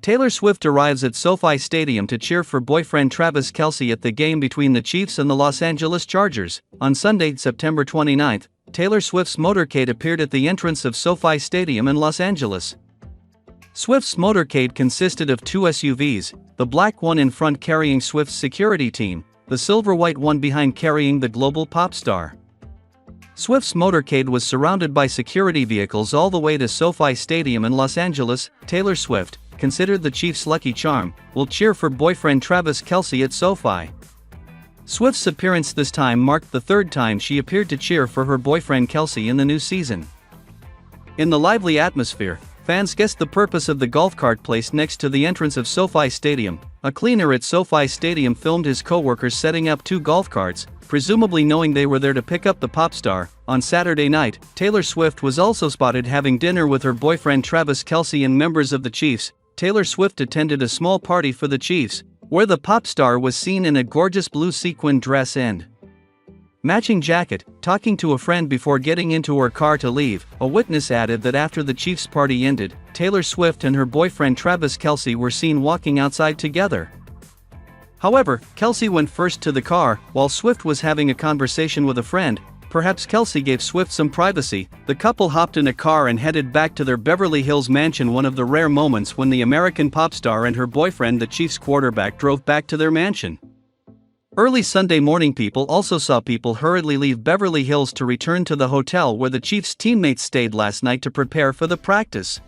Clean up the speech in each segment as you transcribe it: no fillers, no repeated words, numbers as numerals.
Taylor Swift arrives at SoFi Stadium to cheer for boyfriend Travis Kelce at the game between the Chiefs and the Los Angeles Chargers. On Sunday, September 29, Taylor Swift's motorcade appeared at the entrance of SoFi Stadium in Los Angeles. Swift's motorcade consisted of two SUVs, the black one in front carrying Swift's security team, the silver-white one behind carrying the global pop star. Swift's motorcade was surrounded by security vehicles all the way to SoFi Stadium in Los Angeles. Taylor Swift, considered the Chiefs' lucky charm, will cheer for boyfriend Travis Kelce at SoFi. Swift's appearance this time marked the third time she appeared to cheer for her boyfriend Kelce in the new season. In the lively atmosphere, fans guessed the purpose of the golf cart placed next to the entrance of SoFi Stadium. A cleaner at SoFi Stadium filmed his co-workers setting up two golf carts, presumably knowing they were there to pick up the pop star. On Saturday night, Taylor Swift was also spotted having dinner with her boyfriend Travis Kelce and members of the Chiefs. Taylor Swift attended a small party for the Chiefs, where the pop star was seen in a gorgeous blue sequin dress and matching jacket, talking to a friend before getting into her car to leave. A witness added that after the Chiefs party ended, Taylor Swift and her boyfriend Travis Kelce were seen walking outside together. However, Kelce went first to the car, while Swift was having a conversation with a friend. Perhaps Kelce gave Swift some privacy. The couple hopped in a car and headed back to their Beverly Hills mansion, one of the rare moments when the American pop star and her boyfriend, the Chiefs quarterback, drove back to their mansion. Early Sunday morning, people also saw people hurriedly leave Beverly Hills to return to the hotel where the Chiefs' teammates stayed last night to prepare for the practice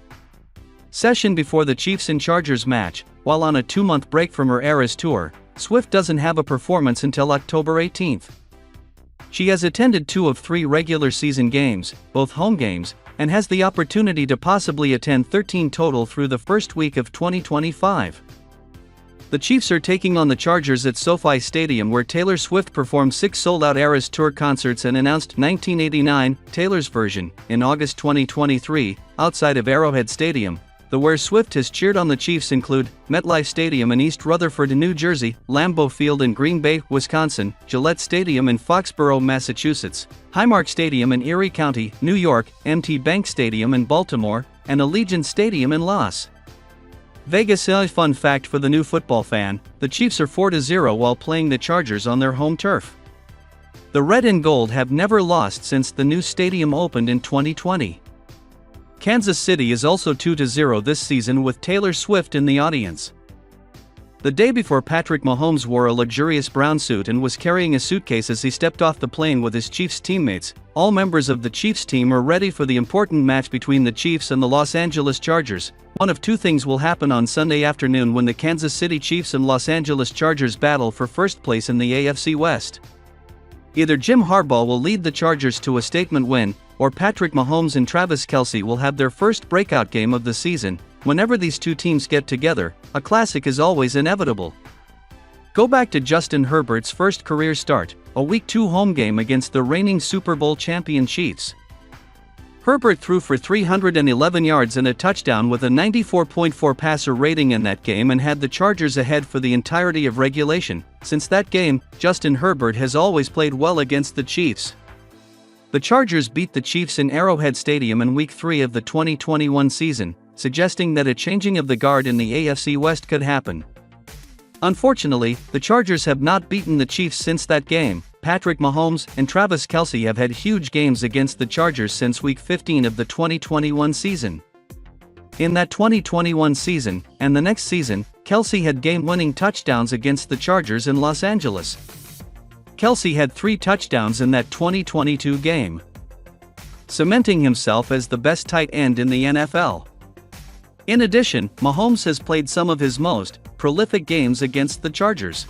session before the Chiefs and Chargers match. While on a 2-month break from her Eras tour, Swift doesn't have a performance until October 18. She has attended 2 of 3 regular season games, both home games, and has the opportunity to possibly attend 13 total through the first week of 2025. The Chiefs are taking on the Chargers at SoFi Stadium, where Taylor Swift performed 6 sold-out Eras Tour concerts and announced 1989, Taylor's version, in August 2023, outside of Arrowhead Stadium. The where Swift has cheered on the Chiefs include MetLife Stadium in East Rutherford, New Jersey, Lambeau Field in Green Bay, Wisconsin, Gillette Stadium in Foxborough, Massachusetts, Highmark Stadium in Erie County, New York, MT Bank Stadium in Baltimore, and Allegiant Stadium in Las Vegas. A fun fact for the new football fan: the Chiefs are 4-0 while playing the Chargers on their home turf. The red and gold have never lost since the new stadium opened in 2020. Kansas City is also 2-0 this season with Taylor Swift in the audience. The day before, Patrick Mahomes wore a luxurious brown suit and was carrying a suitcase as he stepped off the plane with his Chiefs teammates. All members of the Chiefs team are ready for the important match between the Chiefs and the Los Angeles Chargers. One of two things will happen on Sunday afternoon when the Kansas City Chiefs and Los Angeles Chargers battle for first place in the AFC West. Either Jim Harbaugh will lead the Chargers to a statement win, or Patrick Mahomes and Travis Kelce will have their first breakout game of the season. Whenever these two teams get together, a classic is always inevitable. Go back to Justin Herbert's first career start, a Week 2 home game against the reigning Super Bowl champion Chiefs. Herbert threw for 311 yards and a touchdown with a 94.4 passer rating in that game and had the Chargers ahead for the entirety of regulation. Since that game, Justin Herbert has always played well against the Chiefs. The Chargers beat the Chiefs in Arrowhead Stadium in Week 3 of the 2021 season, suggesting that a changing of the guard in the AFC West could happen. Unfortunately, the Chargers have not beaten the Chiefs since that game. Patrick Mahomes and Travis Kelce have had huge games against the Chargers since Week 15 of the 2021 season. In that 2021 season, and the next season, Kelce had game-winning touchdowns against the Chargers in Los Angeles. Kelce had 3 touchdowns in that 2022 game, cementing himself as the best tight end in the NFL. In addition, Mahomes has played some of his most prolific games against the Chargers.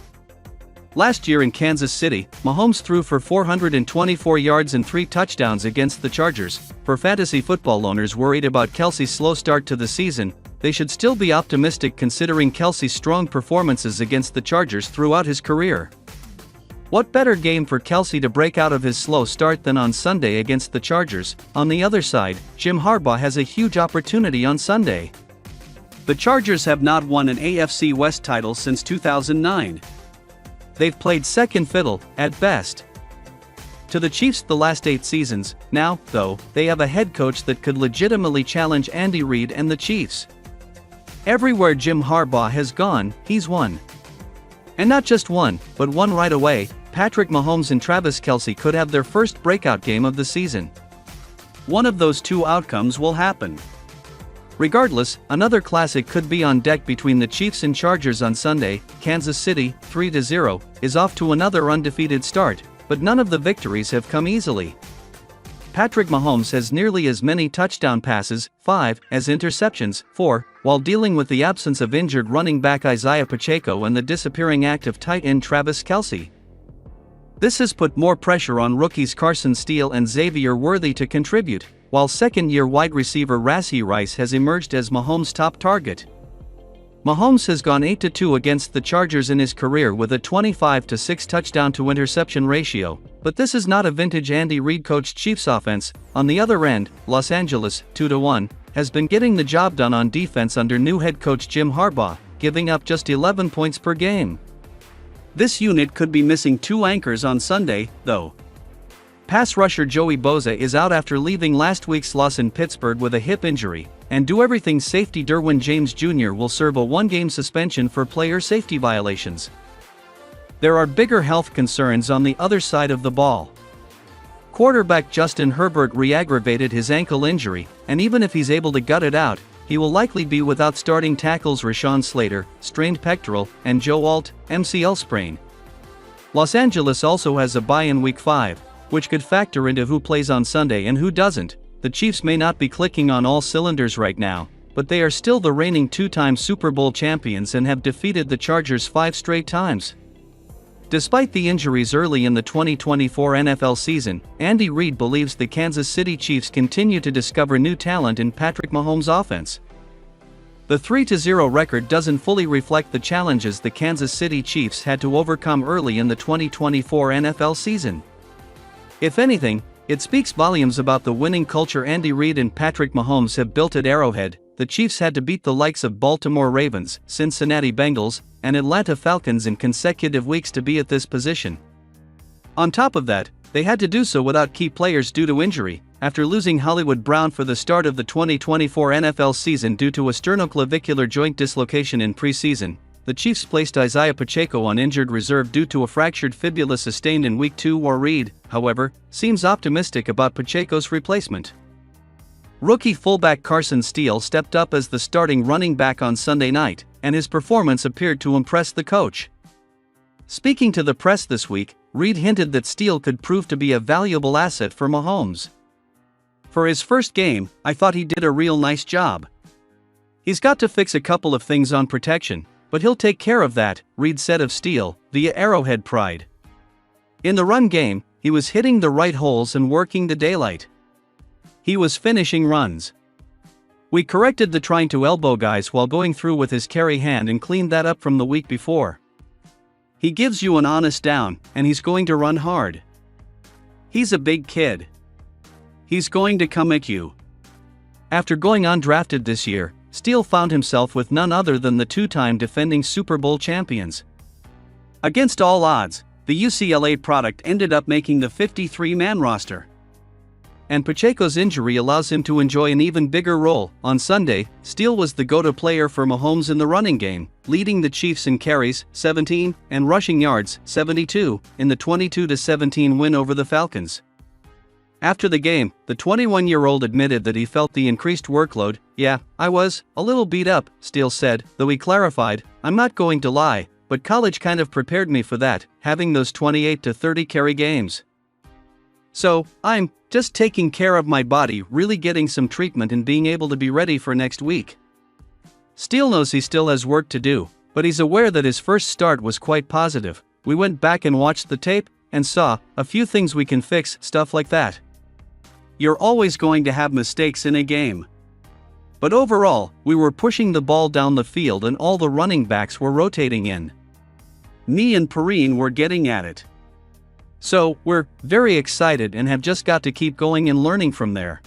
Last year in Kansas City, Mahomes threw for 424 yards and 3 touchdowns against the Chargers. For fantasy football owners worried about Kelce's slow start to the season, they should still be optimistic considering Kelce's strong performances against the Chargers throughout his career. What better game for Kelce to break out of his slow start than on Sunday against the Chargers? On the other side, Jim Harbaugh has a huge opportunity on Sunday. The Chargers have not won an AFC West title since 2009. They've played second fiddle, at best, to the Chiefs the last 8 seasons. Now, though, they have a head coach that could legitimately challenge Andy Reid and the Chiefs. Everywhere Jim Harbaugh has gone, he's won. And not just one, but won right away. Patrick Mahomes and Travis Kelce could have their first breakout game of the season. One of those two outcomes will happen. Regardless, another classic could be on deck between the Chiefs and Chargers on Sunday. Kansas City, 3-0, is off to another undefeated start, but none of the victories have come easily. Patrick Mahomes has nearly as many touchdown passes, 5, as interceptions, 4, while dealing with the absence of injured running back Isaiah Pacheco and the disappearing active tight end Travis Kelce. This has put more pressure on rookies Carson Steele and Xavier Worthy to contribute, while second-year wide receiver Rashee Rice has emerged as Mahomes' top target. Mahomes has gone 8-2 against the Chargers in his career with a 25-6 touchdown-to-interception ratio, but this is not a vintage Andy Reid-coached Chiefs offense. On the other end, Los Angeles, 2-1, has been getting the job done on defense under new head coach Jim Harbaugh, giving up just 11 points per game. This unit could be missing two anchors on Sunday, though. Pass rusher Joey Bosa is out after leaving last week's loss in Pittsburgh with a hip injury, and do-everything safety Derwin James Jr. will serve a one-game suspension for player safety violations. There are bigger health concerns on the other side of the ball. Quarterback Justin Herbert re-aggravated his ankle injury, and even if he's able to gut it out, he will likely be without starting tackles Rashawn Slater, strained pectoral, and Joe Alt, MCL sprain. Los Angeles also has a bye in Week 5, which could factor into who plays on Sunday and who doesn't. The Chiefs may not be clicking on all cylinders right now, but they are still the reigning two-time Super Bowl champions and have defeated the Chargers 5 straight times. Despite the injuries early in the 2024 NFL season, Andy Reid believes the Kansas City Chiefs continue to discover new talent in Patrick Mahomes' offense. The 3-0 record doesn't fully reflect the challenges the Kansas City Chiefs had to overcome early in the 2024 NFL season. If anything, it speaks volumes about the winning culture Andy Reid and Patrick Mahomes have built at Arrowhead. The Chiefs had to beat the likes of Baltimore Ravens, Cincinnati Bengals, and Atlanta Falcons in consecutive weeks to be at this position. On top of that, they had to do so without key players due to injury. After losing Hollywood Brown for the start of the 2024 NFL season due to a sternoclavicular joint dislocation in preseason, the Chiefs placed Isaiah Pacheco on injured reserve due to a fractured fibula sustained in Week 2. Reid, however, seems optimistic about Pacheco's replacement. Rookie fullback Carson Steele stepped up as the starting running back on Sunday night, and his performance appeared to impress the coach. Speaking to the press this week, Reid hinted that Steele could prove to be a valuable asset for Mahomes. For his first game, I thought he did a real nice job. He's got to fix a couple of things on protection, but he'll take care of that, Reid said of Steele, via Arrowhead Pride. In the run game, he was hitting the right holes and working the daylight. He was finishing runs. We corrected the trying to elbow guys while going through with his carry hand and cleaned that up from the week before. He gives you an honest down, and he's going to run hard. He's a big kid. He's going to come at you. After going undrafted this year, Steele found himself with none other than the two-time defending Super Bowl champions. Against all odds, the UCLA product ended up making the 53-man roster. And Pacheco's injury allows him to enjoy an even bigger role. On Sunday, Steele was the go-to player for Mahomes in the running game, leading the Chiefs in carries, 17, and rushing yards, 72, in the 22-17 win over the Falcons. After the game, the 21-year-old admitted that he felt the increased workload. "Yeah, I was a little beat up," Steele said, though he clarified, "I'm not going to lie, but college kind of prepared me for that, having those 28 to 30 carry games. So, I'm just taking care of my body, really getting some treatment and being able to be ready for next week." Steele knows he still has work to do, but he's aware that his first start was quite positive. "We went back and watched the tape, and saw a few things we can fix," stuff like that. You're always going to have mistakes in a game. But overall, we were pushing the ball down the field and all the running backs were rotating in. Me and Perrine were getting at it. So, we're very excited and have just got to keep going and learning from there.